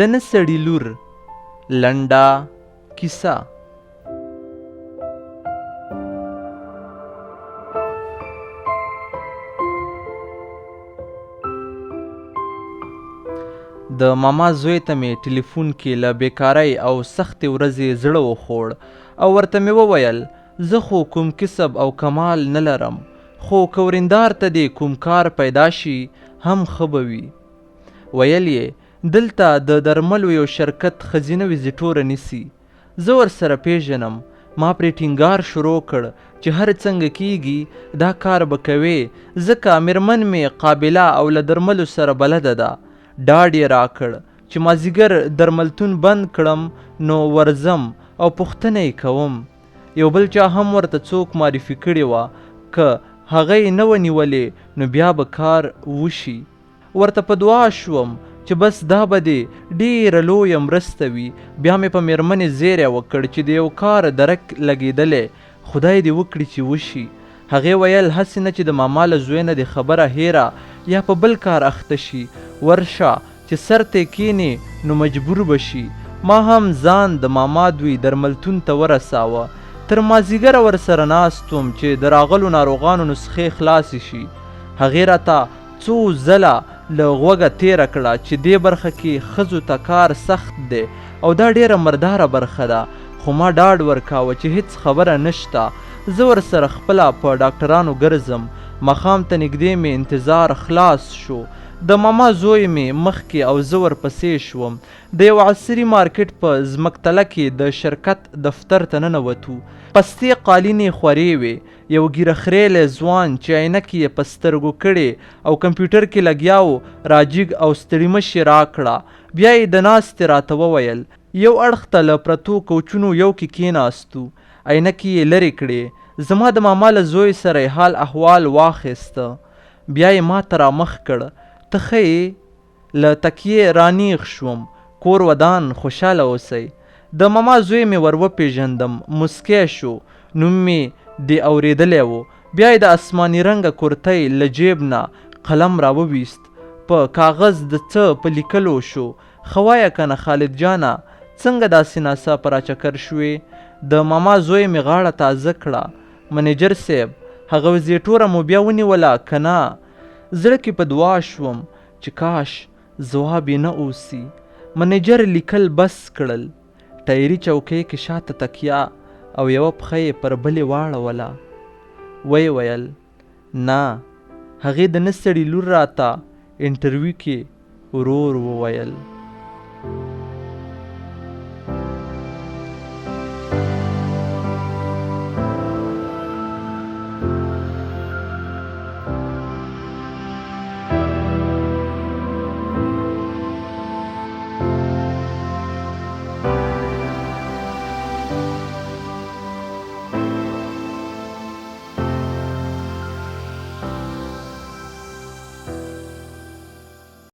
د نه سړي لور لنډه کیسه. د ماما زوی ته مې ټلیفون کې له بیکارۍ او سختې ورځې زړه وخوړ او ورته مې وویل زه خو کوم کسب او کمال نه لرم، خو که ورېندار ته دې کوم کار پیدا شي هم ښه به وي. ویل یې دلته د درملو یو شرکت ښځینه ویزیټوره نیسي، زه ورسره پیژنم. ما پرې ټینګار شروع کړ چې هر څنګه کیږي دا کار به کوې، ځکه میرمن مې قابله او له درملو سره بلده ده. ډاډ یې راکړ چې مازدیګر درملتون بند کړم نو ورځم او پوښتنه یې کوم. یو بل چا هم ورته څوک معرفي کړې وه، که هغه یې نه وه نیولې نو بیا به کار وشي. ورته په دعا شوم چې بس دا به دې ډېره لویه مرسته وي. بیا مې په میرمنې زیری وکړ چې د یو کار درک لګېدلی، خدای دې وکړي چې وشي. هغې ویل هسې نه چې د ماما له زوی نه دې خبره هیره یا په بل کار اخته شي، ورشه چې سر ته کینې نو مجبور به شي. ما هم ځان د ماما دوی درملتون ته ورساوه. تر مازدیګره ورسره ناست وم چې د راغلو ناروغانو نسخې خلاصې شي. هغې راته څو ځله له غوږه تیره کړه چې دې برخه کې ښځو ته کار سخت دی او دا ډیره مرداره برخه ده، خو ما ډاډ ورکاوه چې هیڅ خبره نشته، زه ورسره خپله په ډاکټرانو ګرځم. ماښام ته نږدې مې انتظار خلاص شو. د ماما زوی مې مخکې او زه ورپسې شوم. د یو عصري مارکیټ په ځمکتله کې د شرکت دفتر ته ننوتو. پستې قالینې خورې وې. یو ږیره خریلی ځوان چې عینکې یې په سترګو کړې او کمپیوټر کې لګیا و راجیګ او ستړي مشي راکړه. بیا یې د ناستې راته وویل. یو اړخ ته له پرتو کوچونو یو کې کېناستو، عینکې یې لرې کړې. زما د ماما له زوی سره یې حال احوال واخیسته. بیا یې ما ته رامخ کړ. ته ښه یې؟ له تکیې رانیغ شوم. کور ودان خوشحاله اوسئ. د ماما زوی مې ور وپېژندم، مسکی شو. نوم مې دې اورېدلی و. بیا یې د اسماني رنګه کورتۍ له جیب نه قلم راوویست. په کاغذ د څه په لیکلو شو. ښه وایه که نه خالد جانه، څنګه داسې ناڅاپه راچکر شوې؟ د ماما زوی مې غاړه تازه کړه. منیجر صاحب، هغه ویزیټوره مو بیا ونیوله که نه؟ زړه کې په دعا شوم چې کاش ځواب یې نه اوسي. منیجر لیکل بس کړل. ټایري چوکۍ کې شاته تکیه او یوه پښه یې پر بلې واړوله. ویې ویل نه، هغې د نه سړي لور راته انټرویو کې ورور وویل.